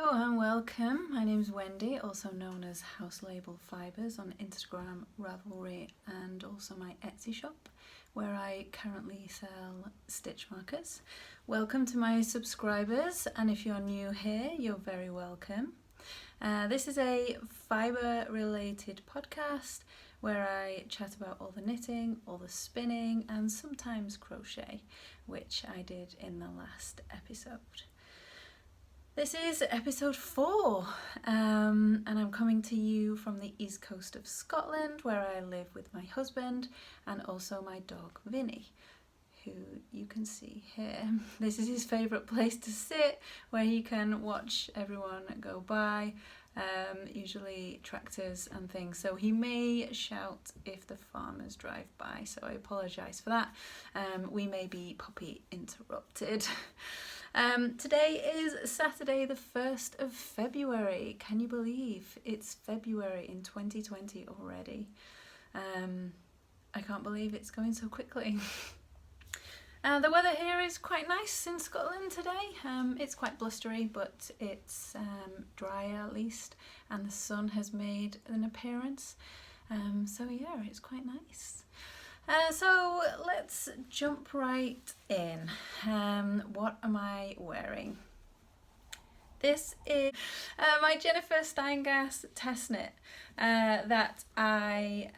Hello and welcome. My name is Wendy, also known as Houselabelfibres on Instagram, Ravelry, and also my Etsy shop where I currently sell stitch markers. Welcome to my subscribers, and if you're new here, you're very welcome. This is a fibre related podcast where I chat about all the knitting, all the spinning, and sometimes crochet, which I did in the last episode. This is episode 4, and I'm coming to you from the east coast of Scotland, where I live with my husband and also my dog Vinny, who you can see here. This is his favourite place to sit, where he can watch everyone go by, usually tractors and things, so he may shout if the farmers drive by, so I apologise for that. We may be puppy interrupted. Today is Saturday the 1st of February. Can you believe it's February in 2020 already? I can't believe it's going so quickly. The weather here is quite nice in Scotland today. It's quite blustery, but it's drier at least, and the sun has made an appearance. So yeah, it's quite nice. So let's jump right in. What am I wearing? This is my Jennifer Steingass test knit that I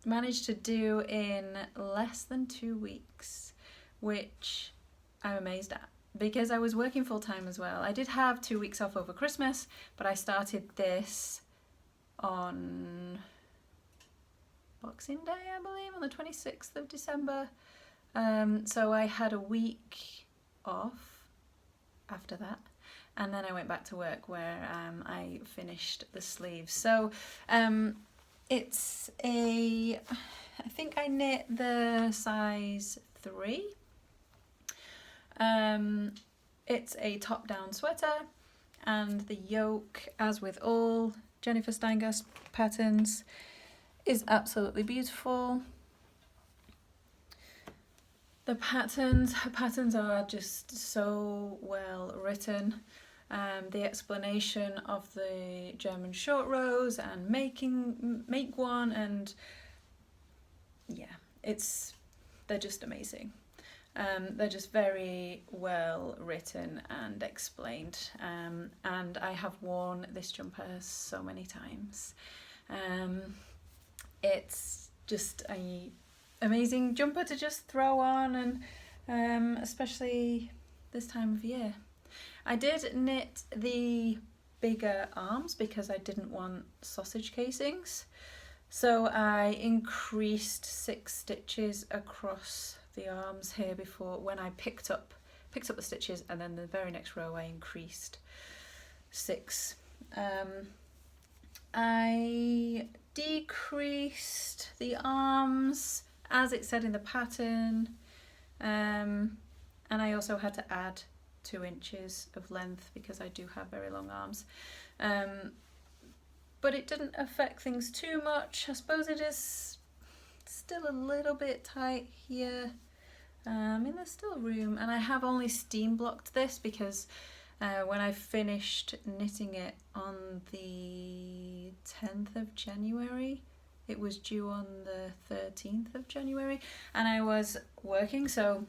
managed to do in less than 2 weeks, which I'm amazed at because I was working full time as well. I did have 2 weeks off over Christmas, but I started this on Boxing Day, I believe, on the 26th of December. So I had a week off after that, and then I went back to work where I finished the sleeves. So it's I think I knit the size 3. It's a top-down sweater, and the yoke, as with all Jennifer Steingass patterns, is absolutely beautiful. Her patterns are just so well written. The explanation of the German short rows and make one, and yeah, they're just amazing. They're just very well written and explained, and I have worn this jumper so many times. It's just an amazing jumper to just throw on, and especially this time of year. I did knit the bigger arms because I didn't want sausage casings, so I increased 6 stitches across the arms here before when I picked up the stitches, and then the very next row I increased 6. I decreased the arms as it said in the pattern, and I also had to add 2 inches of length because I do have very long arms, but it didn't affect things too much. I suppose it is still a little bit tight here. There's still room, and I have only steam blocked this because when I finished knitting it on the 10th of January, it was due on the 13th of January, and I was working, so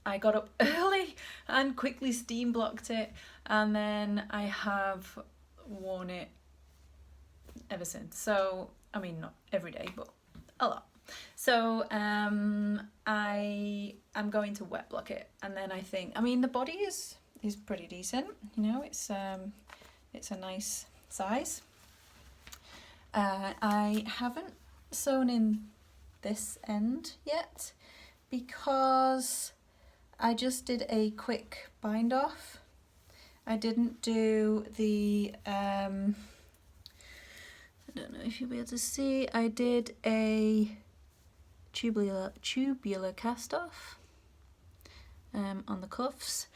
I got up early and quickly steam blocked it, and then I have worn it ever since. So, I mean, not every day, but a lot. So I am going to wet block it, and then the body is pretty decent, you know, it's a nice size. I haven't sewn in this end yet because I just did a quick bind off. I didn't do the I don't know if you'll be able to see, I did a tubular cast off on the cuffs,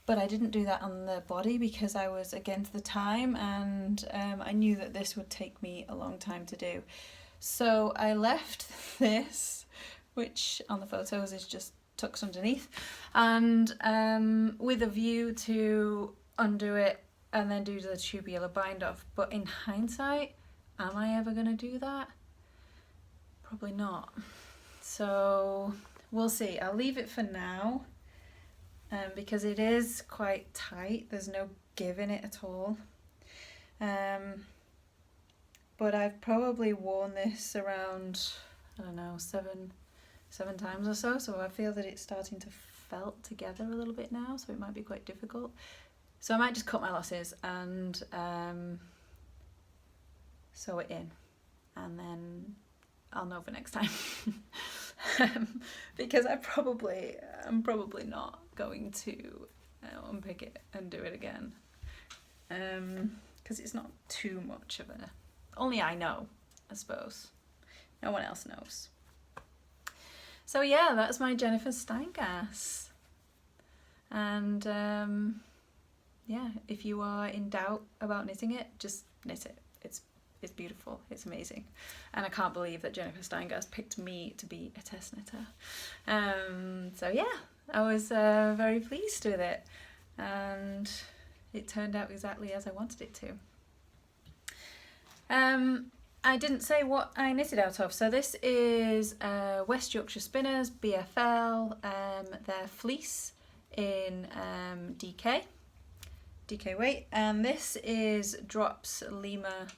but I didn't do that on the body because I was against the time, and I knew that this would take me a long time to do. So I left this, which on the photos is just tucks underneath, and with a view to undo it and then do the tubular bind off. But in hindsight, am I ever going to do that? Probably not. So we'll see. I'll leave it for now because it is quite tight. There's no give in it at all. But I've probably worn this around, I don't know, seven times or so. So I feel that it's starting to felt together a little bit now. So it might be quite difficult. So I might just cut my losses and sew it in, and then I'll know for next time. Because I'm probably not going to unpick it and do it again. Because it's not too much of a... Only I know, I suppose. No one else knows. So yeah, that's my Jennifer Steingass. And yeah, if you are in doubt about knitting it, just knit it. It's beautiful, it's amazing. And I can't believe that Jennifer Steingass picked me to be a test knitter. So yeah, I was very pleased with it. And it turned out exactly as I wanted it to. I didn't say what I knitted out of. So this is West Yorkshire Spinners BFL, their fleece in DK weight, and this is Drops Lima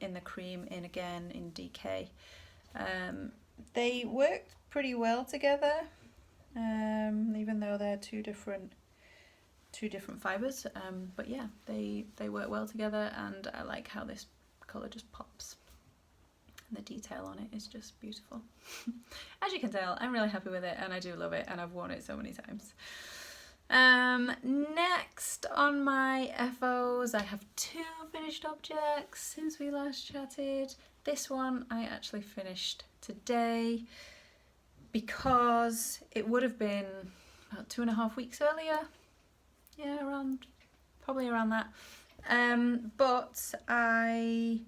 in the cream again in DK. They worked pretty well together, even though they're two different fibres, but yeah, they work well together, and I like how this colour just pops. And the detail on it is just beautiful. As you can tell, I'm really happy with it, and I do love it, and I've worn it so many times. Next on my FOs, I have 2 finished objects since we last chatted. This one I actually finished today because it would have been about 2.5 weeks earlier. Yeah, probably around that. But I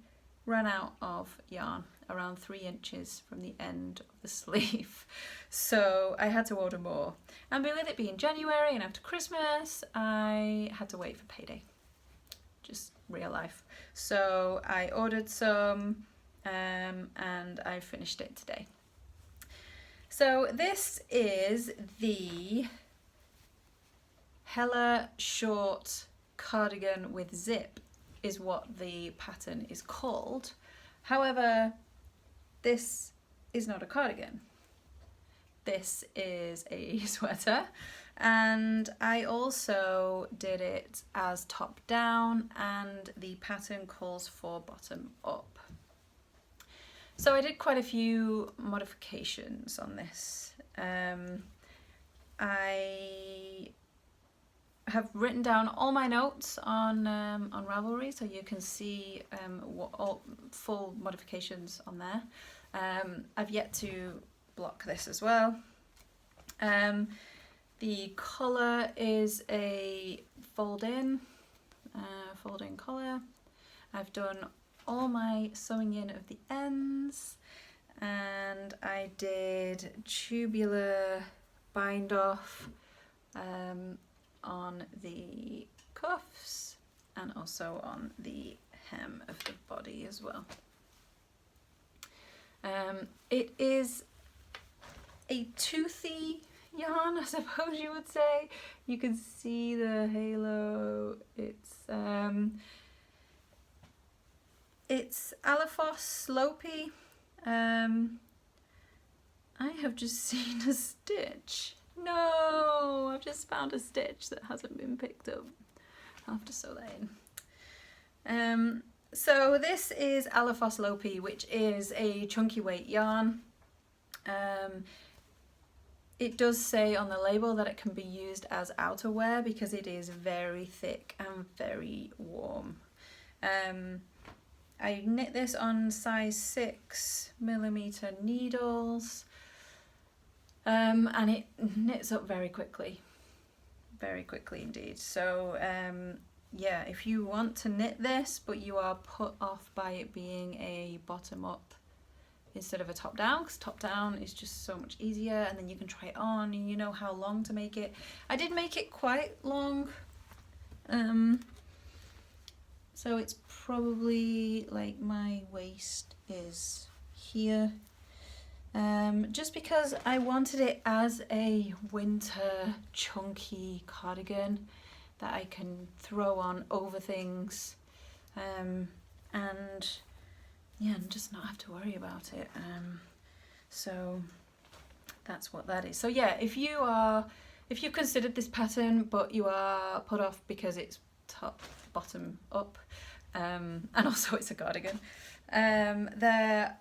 ran out of yarn around 3 inches from the end of the sleeve, so I had to order more. And with it being January and after Christmas, I had to wait for payday. Just real life. So I ordered some and I finished it today. So this is the Hella Short Cardigan with Zip is what the pattern is called. However, this is not a cardigan. This is a sweater, and I also did it as top down, and the pattern calls for bottom up. So I did quite a few modifications on this. I have written down all my notes on Ravelry, so you can see what all full modifications on there. I've yet to block this as well. The collar is a fold-in collar. I've done all my sewing in of the ends, and I did tubular bind off on the cuffs and also on the hem of the body as well. It is a toothy yarn, I suppose you would say. You can see the halo. It's Alaphos Slopey. I have just seen a stitch. No, I've just found a stitch that hasn't been picked up. I'll have to sew that in. So this is Alaphos Slopey, which is a chunky weight yarn. It does say on the label that it can be used as outerwear because it is very thick and very warm. I knit this on size 6mm needles, and it knits up very quickly indeed. So yeah, if you want to knit this but you are put off by it being a bottom up instead of a top down, because top down is just so much easier, and then you can try it on and you know how long to make it. I did make it quite long, So it's probably like my waist is here. Just because I wanted it as a winter chunky cardigan that I can throw on over things, and yeah, and just not have to worry about it. So that's what that is. So yeah, if you've considered this pattern but you are put off because it's top bottom up, and also it's a cardigan, there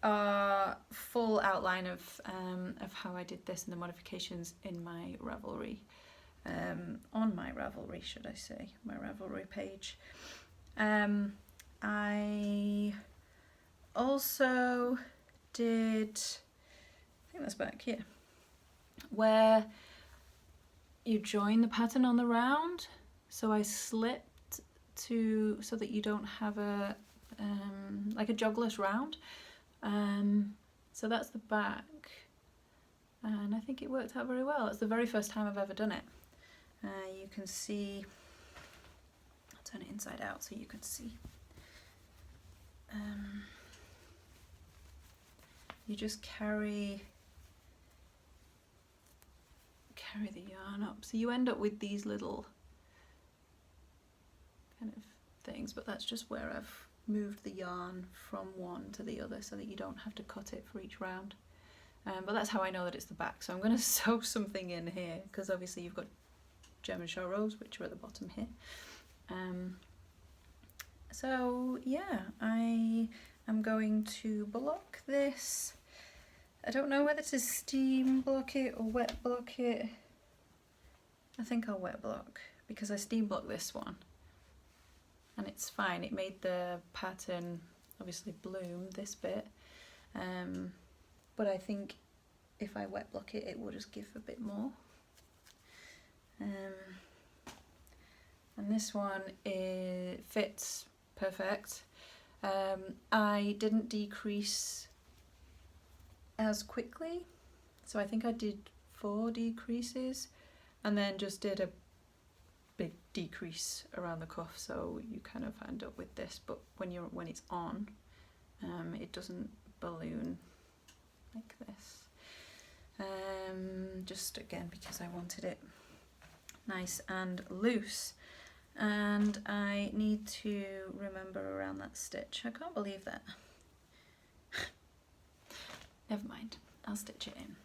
are full outline of how I did this and the modifications in my Ravelry, on my Ravelry, should I say, my Ravelry page. I also did, I think that's back here, where you join the pattern on the round. So I slipped so that you don't have a like a jogless round. So that's the back, and I think it worked out very well. It's the very first time I've ever done it. You can see, I'll turn it inside out so you can see. You just carry the yarn up, so you end up with these little kind of things, but that's just where I've moved the yarn from one to the other so that you don't have to cut it for each round. But that's how I know that it's the back. So I'm going to sew something in here, because obviously you've got German shell rows, which are at the bottom here. So yeah, I am going to block this. I don't know whether to steam block it or wet block it. I think I'll wet block, because I steam blocked this one and it's fine. It made the pattern obviously bloom this bit, but I think if I wet block it, it will just give a bit more. And this one fits perfect. I didn't decrease as quickly, so I think I did 4 decreases and then just did a big decrease around the cuff, so you kind of end up with this, but when it's on, it doesn't balloon like this. Just again because I wanted it nice and loose, and I need to remember around that stitch. I can't believe that. Never mind, I'll stitch it in.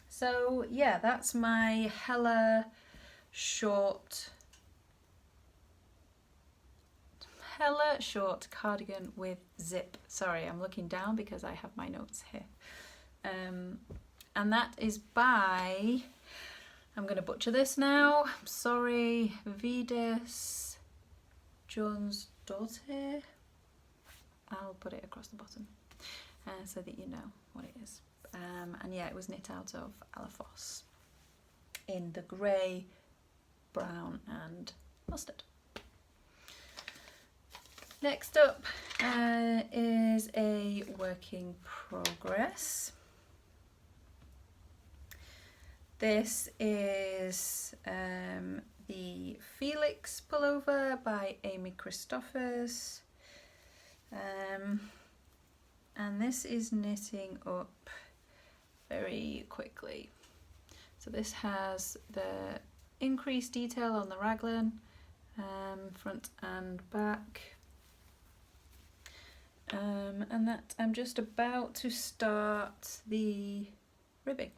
So yeah, that's my hella short cardigan with zip. Sorry, I'm looking down because I have my notes here. And that is by, I'm going to butcher this now, I'm sorry, Vides Jones Daughter. I'll put it across the bottom so that you know what it is. And yeah, it was knit out of Alafos in the grey, brown and mustard. Next up is a work in progress. This is the Felix pullover by Amy Christophers, and this is knitting up very quickly. So this has the increased detail on the raglan, front and back, and that I'm just about to start the ribbing.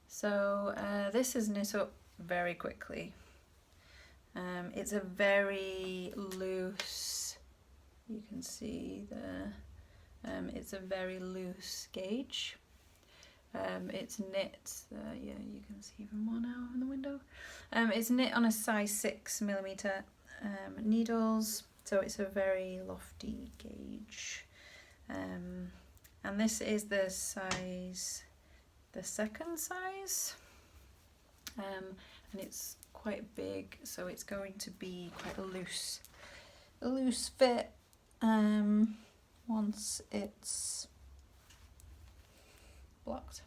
So this is knit up very quickly. It's a very loose, you can see there, it's a very loose gauge. It's knit, yeah, you can see even more now in the window. It's knit on a size 6mm needles, so it's a very lofty gauge. And this is the size, the second size, and it's quite big, so it's going to be quite a loose fit once it's blocked.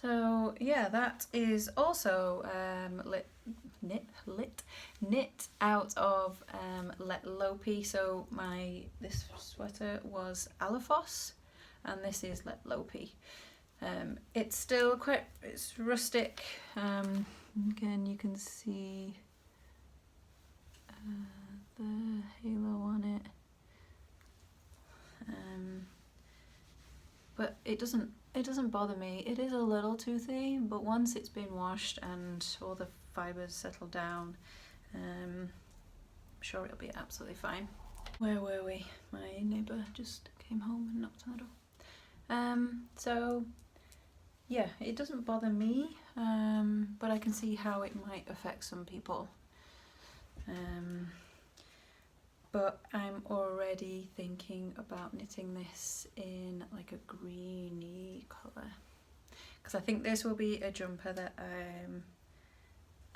So yeah, that is also knit out of Let Lopi. So this sweater was Alaphos, and this is Let Lopi. It's still it's rustic. Again, you can see the halo on it, but it doesn't bother me. It is a little toothy, but once it's been washed and all the fibres settle down, I'm sure it'll be absolutely fine. Where were we? My neighbour just came home and knocked on the door. So yeah, it doesn't bother me, but I can see how it might affect some people. But I'm already thinking about knitting this in like a greeny colour, because I think this will be a jumper that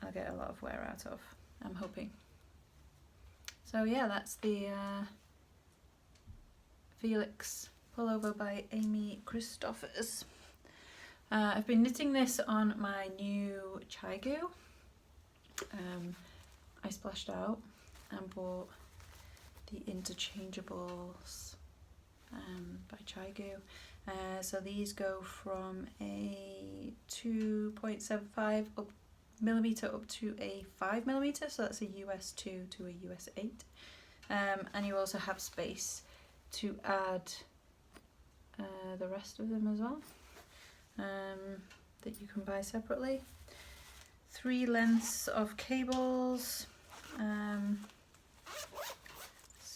I'll get a lot of wear out of, I'm hoping. So yeah, that's the Felix pullover by Amy Christophers. I've been knitting this on my new Chigu. I splashed out and bought the Interchangeables by Chigu. So these go from a 2.75 millimeter up to a 5 millimeter, so that's a US 2 to a US 8. And you also have space to add the rest of them as well, that you can buy separately. 3 lengths of cables.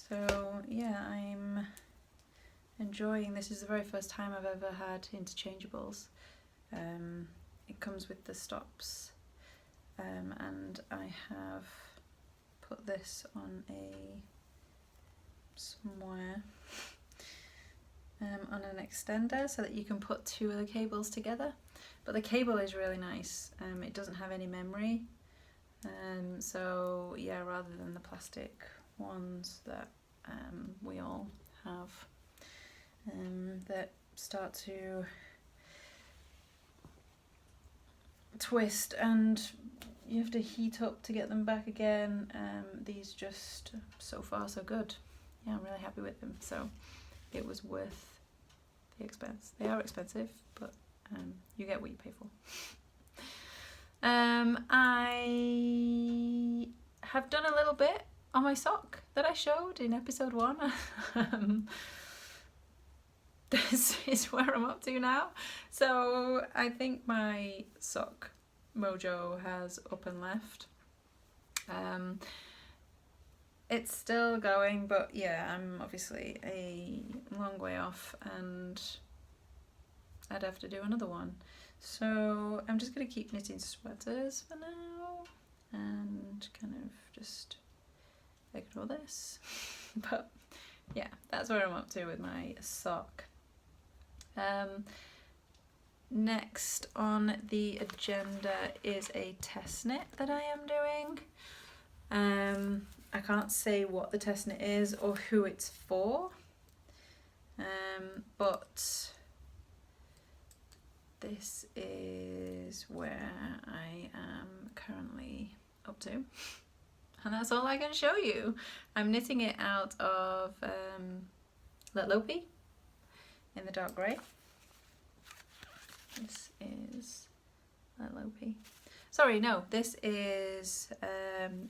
So yeah, I'm enjoying this. Is the very first time I've ever had interchangeables. It comes with the stops, and I have put this on somewhere on an extender so that you can put 2 of the cables together. But the cable is really nice. It doesn't have any memory, so yeah, rather than the plastic ones that we all have, that start to twist and you have to heat up to get them back again. These just, so far so good. Yeah, I'm really happy with them, so it was worth the expense. They are expensive, but you get what you pay for. I have done a little bit on my sock that I showed in episode 1. This is where I'm up to now. So I think my sock mojo has up and left. It's still going, but yeah, I'm obviously a long way off and I'd have to do another one. So I'm just going to keep knitting sweaters for now and kind of just ignore this. But yeah, that's where I'm up to with my sock. Next on the agenda is a test knit that I am doing. I can't say what the test knit is or who it's for, but this is where I am currently up to, and that's all I can show you. I'm knitting it out of Let Lopi in the dark grey. This is Let Lopi. Sorry, no, this is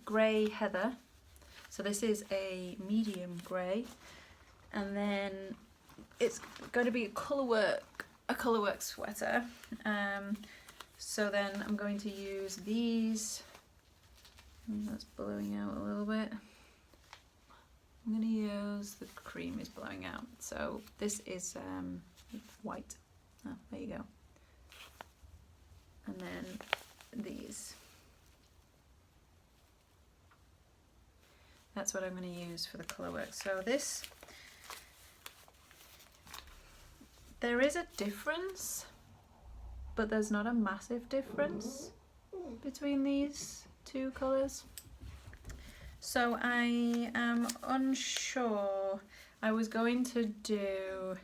grey heather. So this is a medium grey, and then it's going to be a colourwork sweater. So then I'm going to use these. That's blowing out a little bit. I'm going to use, the cream is blowing out. So this is white. Oh, there you go. And then these. That's what I'm going to use for the colourwork. So this, there is a difference, but there's not a massive difference between these 2 colours. So I am unsure. I was going to do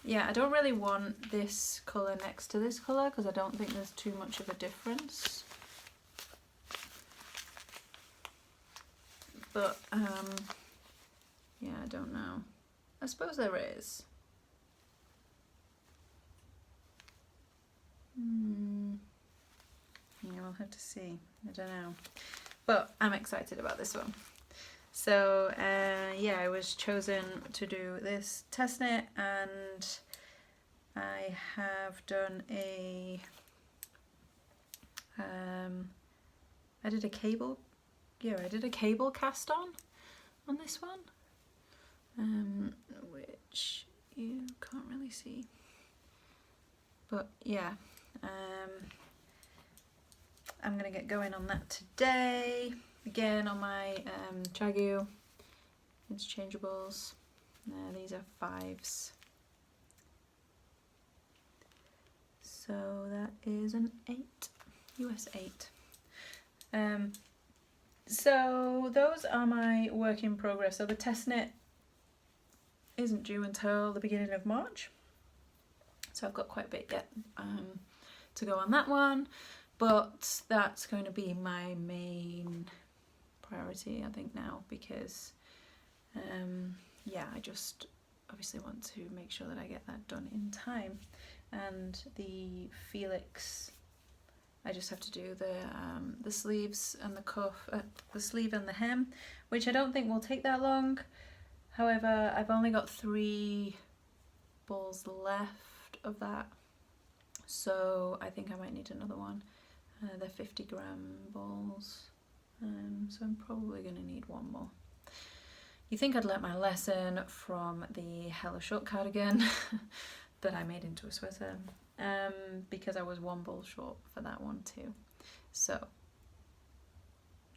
yeah, I don't really want this colour next to this colour because I don't think there's too much of a difference. But yeah, I don't know. I suppose there is. Yeah, we'll have to see. I don't know. But I'm excited about this one. So yeah, I was chosen to do this test knit, and I have done a I did a cable cast on this one, which you can't really see, but yeah, I'm gonna get going on that today. Again, on my Jagu interchangeables. These are 5s. So that is an 8, US 8. So those are my work in progress. So the test knit isn't due until the beginning of March. So I've got quite a bit yet to go on that one. But that's going to be my main priority, I think, now, because yeah, I just obviously want to make sure that I get that done in time. And the Felix, I just have to do the sleeves and the cuff, the sleeve and the hem, which I don't think will take that long. However, I've only got 3 balls left of that, so I think I might need another one. They're 50-gram balls, so I'm probably going to need one more. You think I'd learnt my lesson from the hella short cardigan that I made into a sweater, because I was 1 ball short for that one too. So,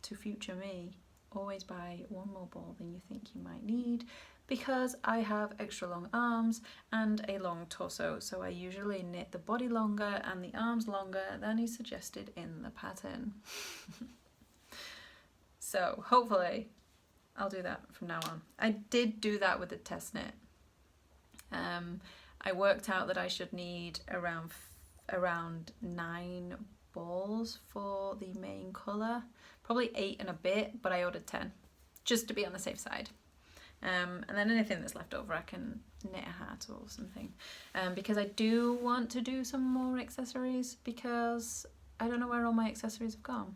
to future me, always buy 1 more ball than you think you might need, because I have extra long arms and a long torso, so I usually knit the body longer and the arms longer than is suggested in the pattern. So hopefully I'll do that from now on. I did do that with the test knit. I worked out that I should need around 9 balls for the main colour, probably 8 and a bit, but I ordered 10 just to be on the safe side. And then anything that's left over I can knit a hat or something, because I do want to do some more accessories, because I don't know where all my accessories have gone.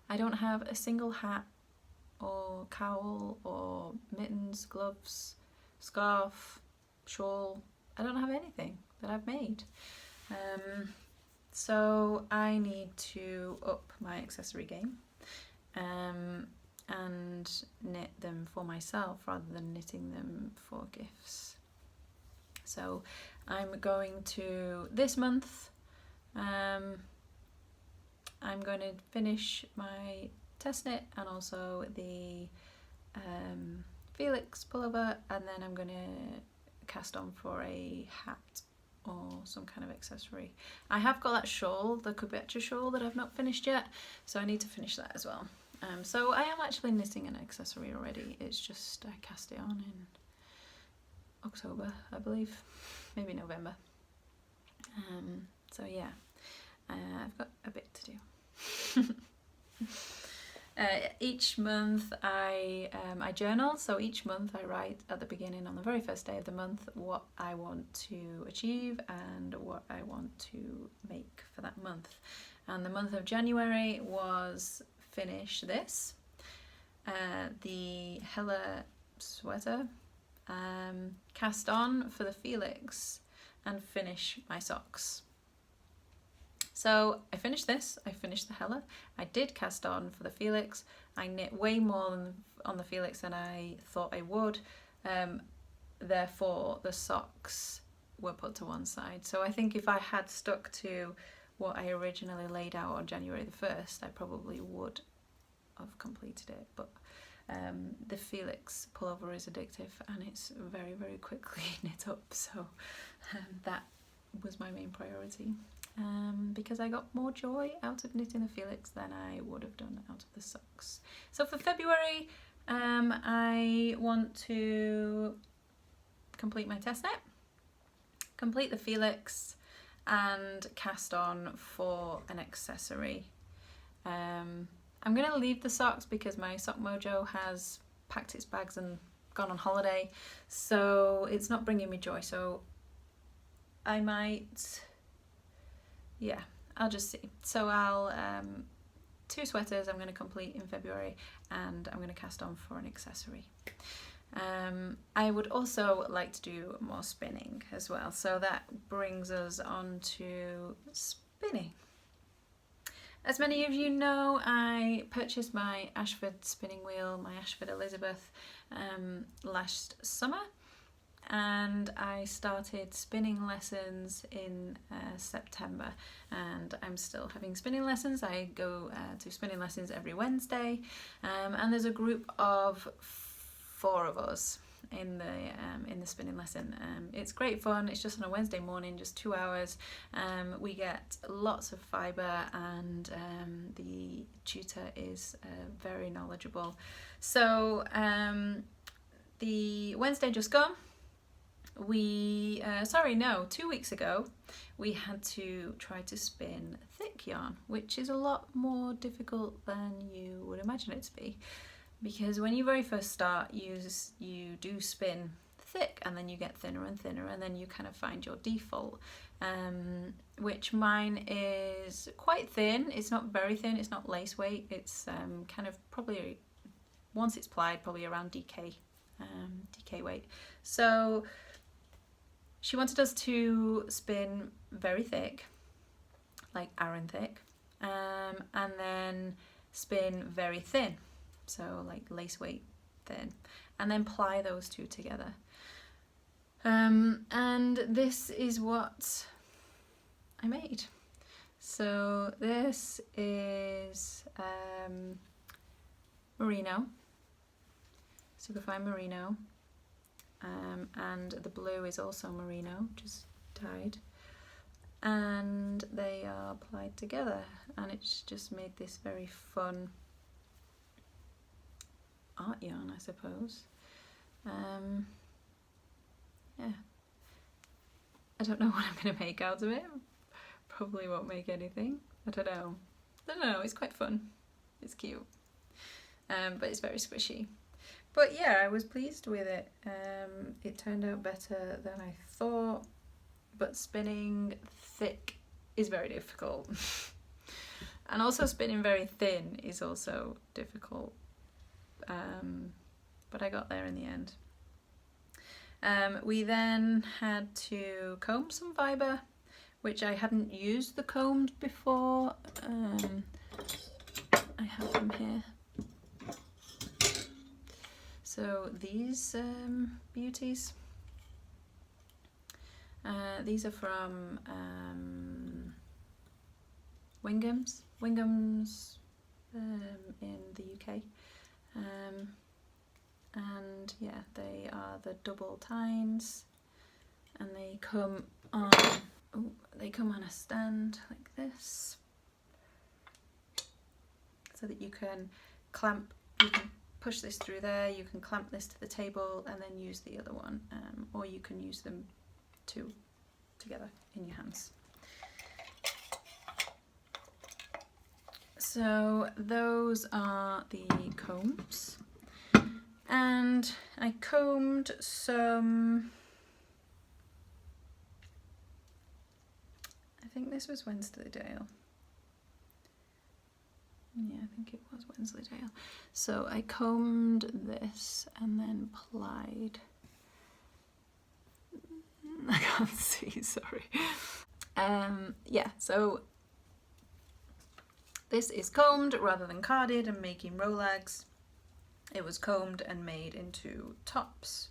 I don't have a single hat or cowl or mittens, gloves, scarf, shawl. I don't have anything that I've made. So I need to up my accessory game and knit them for myself rather than knitting them for gifts. So I'm going to, this month, I'm going to finish my test knit and also the Felix pullover, and then I'm going to cast on for a hat or some kind of accessory. I have got that shawl, the Kubecha shawl, that I've not finished yet, so I need to finish that as well. So I am actually knitting an accessory already, it's just I cast it on in October, I believe, maybe November. So yeah, I've got a bit to do. Each month I journal, so each month I write at the beginning, on the very first day of the month, what I want to achieve and what I want to make for that month. And the month of January was finish this, the Hella sweater, cast on for the Felix, and finish my socks. So I finished this, I finished the Hella, I did cast on for the Felix, I knit way more on the Felix than I thought I would, therefore the socks were put to one side. So I think if I had stuck to what I originally laid out on January the 1st, I probably would have completed it, but the Felix pullover is addictive and it's very, very quickly knit up, so that was my main priority. Because I got more joy out of knitting the Felix than I would have done out of the socks. So for February, I want to complete my test knit, complete the Felix and cast on for an accessory. I'm going to leave the socks because my Sock Mojo has packed its bags and gone on holiday, so it's not bringing me joy, so I might, yeah, I'll just see. So I'll, 2 sweaters I'm going to complete in February, and I'm going to cast on for an accessory. I would also like to do more spinning as well, so that brings us on to spinning. As many of you know, I purchased my Ashford spinning wheel, my Ashford Elizabeth, last summer, and I started spinning lessons in September, and I'm still having spinning lessons. I go to spinning lessons every Wednesday, and there's a group of 4 of us in the spinning lesson. It's great fun. It's just on a Wednesday morning, just 2 hours. We get lots of fibre, and the tutor is very knowledgeable. So the Wednesday just gone, we 2 weeks ago we had to try to spin thick yarn, which is a lot more difficult than you would imagine it to be. Because when you very first start, you do spin thick, and then you get thinner and thinner, and then you kind of find your default, which mine is quite thin. It's not very thin, it's not lace weight, it's kind of probably, once it's plied, probably around DK weight. So she wanted us to spin very thick, like Aran thick, and then spin very thin, so like lace weight thin, and then ply those 2 together. And this is what I made. So this is merino, superfine merino, and the blue is also merino, just dyed, and they are plied together, and it's just made this very fun art yarn, I suppose. Yeah, I don't know what I'm going to make out of it. Probably won't make anything. I don't know, it's quite fun, it's cute, but it's very squishy. But yeah, I was pleased with it. It turned out better than I thought, but spinning thick is very difficult. And also spinning very thin is also difficult. But I got there in the end. We then had to comb some fibre, which I hadn't used the combs before. I have them here. So these beauties, these are from Wingham's in the UK. And yeah, they are the double tines, and they come on a stand like this, so that you can push this through there, you can clamp this to the table and then use the other one, or you can use them 2 together in your hands. So those are the combs, and I combed some, I think this was Wensleydale. Yeah, I think it was Wensleydale. So I combed this and then plied. I can't see, sorry. Yeah, so this is combed rather than carded and making rolags. It was combed and made into tops.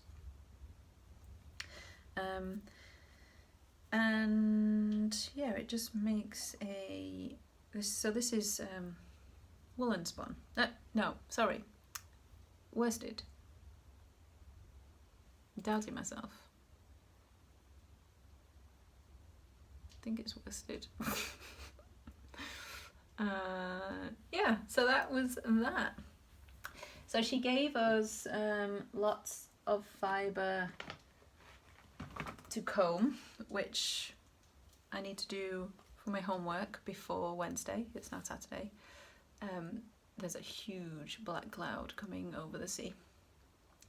And yeah, it just makes this is woolen spun. No, sorry, worsted. I'm doubting myself. I think it's worsted. Yeah, so that was that. So she gave us lots of fibre to comb, which I need to do for my homework before Wednesday. It's now Saturday. There's a huge black cloud coming over the sea,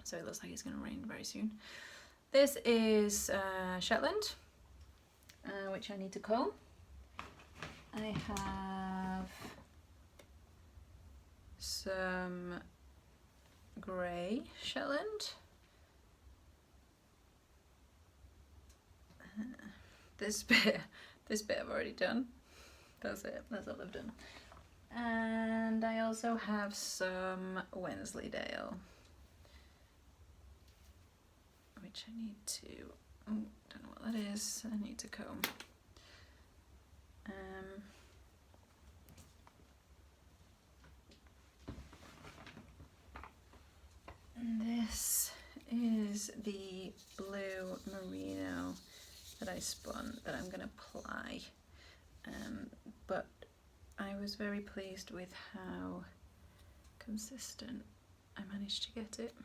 so it looks like it's going to rain very soon. This is Shetland, which I need to comb. I have some grey Shetland. This bit I've already done. That's it, that's all I've done. And I also have some Wensleydale, which I need to, don't know what that is, I need to comb. And this is the blue merino that I spun that I'm going to ply, but I was very pleased with how consistent I managed to get it.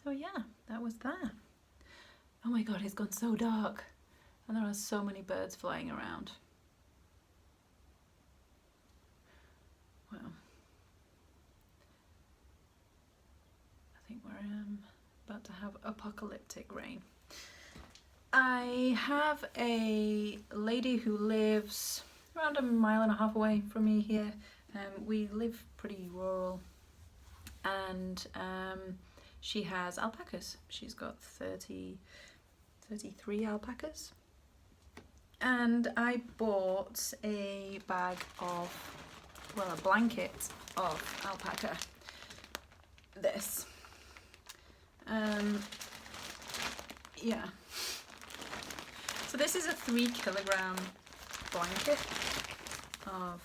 So yeah, that was that. Oh my god, it's gone so dark and there are so many birds flying around. Wow. I think we're about to have apocalyptic rain. I have a lady who lives around 1.5 miles away from me here. We live pretty rural, and she has alpacas. She's got 33 alpacas. And I bought a bag of, well, a blanket of alpaca. This. Yeah. So this is a 3 kilogram blanket of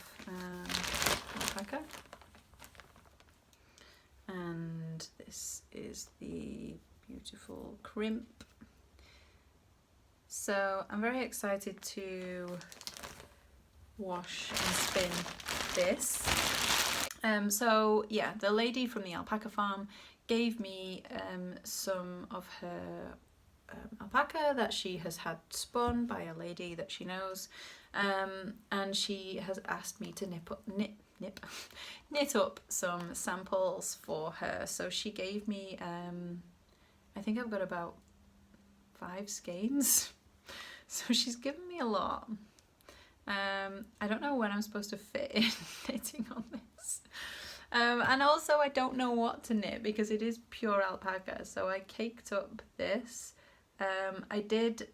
alpaca. And this is the beautiful crimp. So I'm very excited to wash and spin this. So yeah, the lady from the alpaca farm gave me some of her alpaca that she has had spun by a lady that she knows, and she has asked me to knit up some samples for her. So she gave me, I think I've got about 5 skeins, so she's given me a lot. I don't know when I'm supposed to fit in knitting on this. And also I don't know what to knit because it is pure alpaca, so I caked up this. I did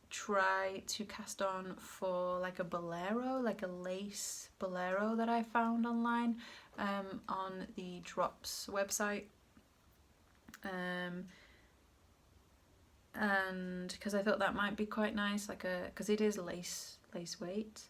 try to cast on for like a bolero, like a lace bolero that I found online on the Drops website, and because I thought that might be quite nice, like because it is lace weight.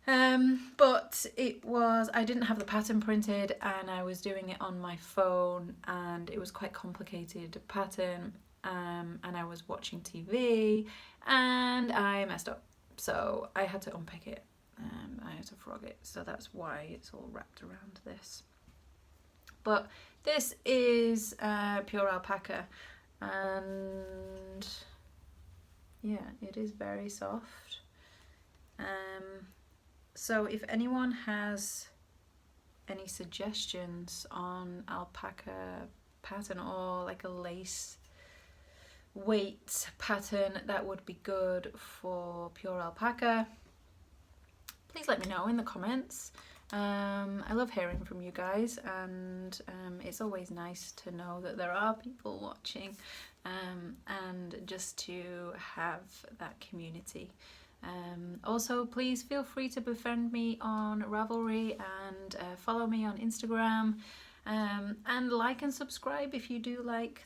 But I didn't have the pattern printed and I was doing it on my phone and it was quite complicated pattern, and I was watching TV and I messed up, so I had to unpick it. I had to frog it, so that's why it's all wrapped around this. But this is pure alpaca, and yeah, it is very soft. So if anyone has any suggestions on alpaca pattern or like a lace weight pattern that would be good for pure alpaca, please let me know in the comments. I love hearing from you guys, and it's always nice to know that there are people watching, and just to have that community. Also, please feel free to befriend me on Ravelry and follow me on Instagram, and like and subscribe if you do like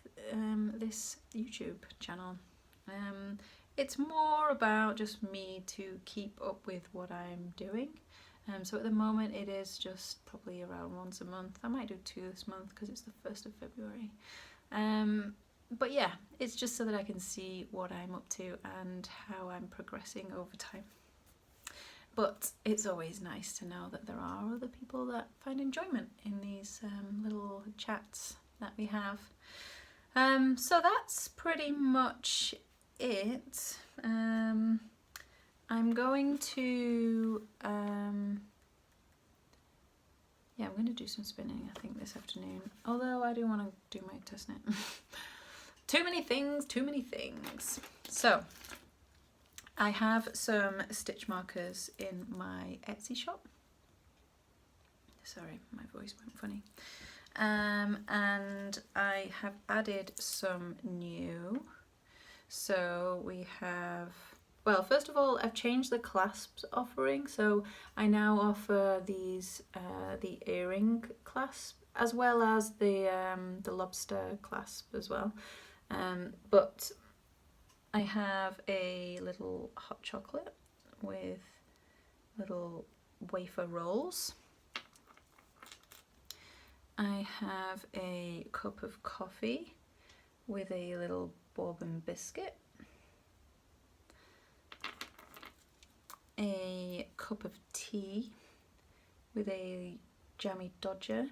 this YouTube channel. It's more about just me to keep up with what I'm doing. So at the moment it is just probably around once a month. I might do 2 this month because it's the 1st of February. but yeah, it's just so that I can see what I'm up to and how I'm progressing over time. But it's always nice to know that there are other people that find enjoyment in these little chats that we have. So that's pretty much it. I'm going to yeah, I'm going to do some spinning, I think, this afternoon. Although I do want to do my test knit. Too many things, too many things. So I have some stitch markers in my Etsy shop. Sorry, my voice went funny. And I have added some new. So we have, well, first of all, I've changed the clasps offering. So I now offer these, the earring clasp, as well as the lobster clasp as well. But I have a little hot chocolate with little wafer rolls. I have a cup of coffee with a little bourbon biscuit, a cup of tea with a jammy dodger,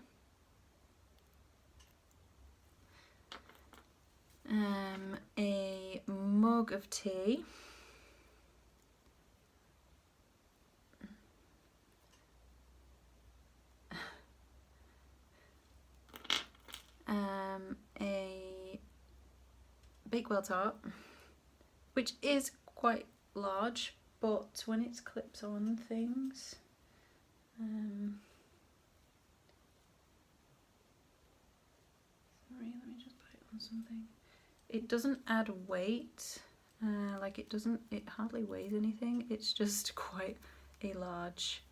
a mug of tea, a Bakewell tart, which is quite large, but when it's clips on things, sorry, let me just put it on something. It doesn't add weight, like it hardly weighs anything. It's just quite a large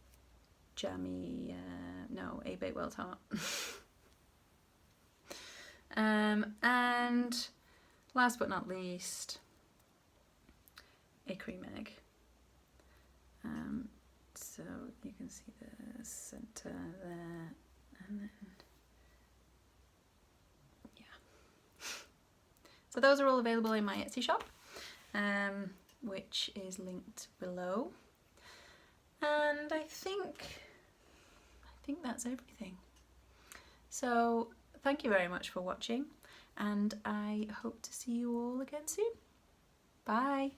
jammy, no, a Bakewell tart. And last but not least, a cream egg. So you can see the center there, and then yeah. So those are all available in my Etsy shop, which is linked below. And I think that's everything. So thank you very much for watching, and I hope to see you all again soon. Bye!